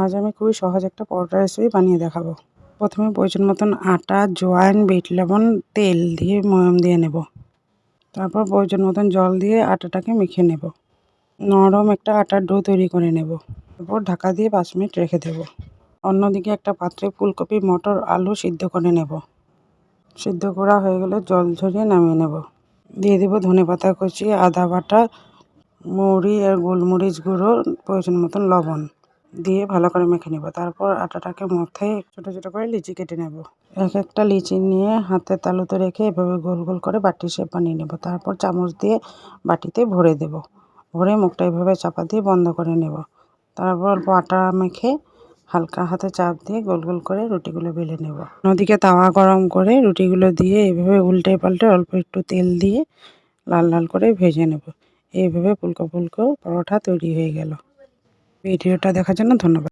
আজ আমি খুবই সহজ একটা পরোটা রেসিপি বানিয়ে দেখাবো। প্রথমে প্রয়োজন মতন আটা, জোয়ান, বিট লবণ, তেল দিয়ে ময়াম দিয়ে নেব। তারপর প্রয়োজন মতন জল দিয়ে আটাটাকে মেখে নেব। নরম একটা আটার ডো তৈরি করে নেব। তারপর ঢাকা দিয়ে 5 মিনিট রেখে দেব। অন্যদিকে একটা পাত্রে ফুলকপি, মটর, আলু সিদ্ধ করে নেব। সিদ্ধ করা হয়ে গেলে জল ঝরিয়ে নামিয়ে নেব। দিয়ে দেব ধনেপাতা কুচি, আদা বাটা, মৌরি আর গোলমরিচ গুঁড়ো, প্রয়োজন মতন লবণ দিয়ে ভালো করে মেখে নেব। তারপর আটাটাকে মাথায় ছোটো ছোটো করে লিচি কেটে নেব। এক একটা লিচি নিয়ে হাতের তালুতে রেখে এভাবে গোল গোল করে বাটির শেপ বানিয়ে নেব। তারপর চামচ দিয়ে বাটিতে ভরে দেব। ভরে মুখটা এভাবে চাপা দিয়ে বন্ধ করে নেব। তারপর অল্প আটা মেখে হালকা হাতে চাপ দিয়ে গোল গোল করে রুটিগুলো বেলে নেব। অন্যদিকে তাওয়া গরম করে রুটিগুলো দিয়ে এভাবে উল্টে পাল্টে অল্প একটু তেল দিয়ে লাল লাল করে ভেজে নেব। এইভাবে ফুলকো ফুলকো পরোটা তৈরি হয়ে গেল। ভিডিওটা দেখার জন্য ধন্যবাদ।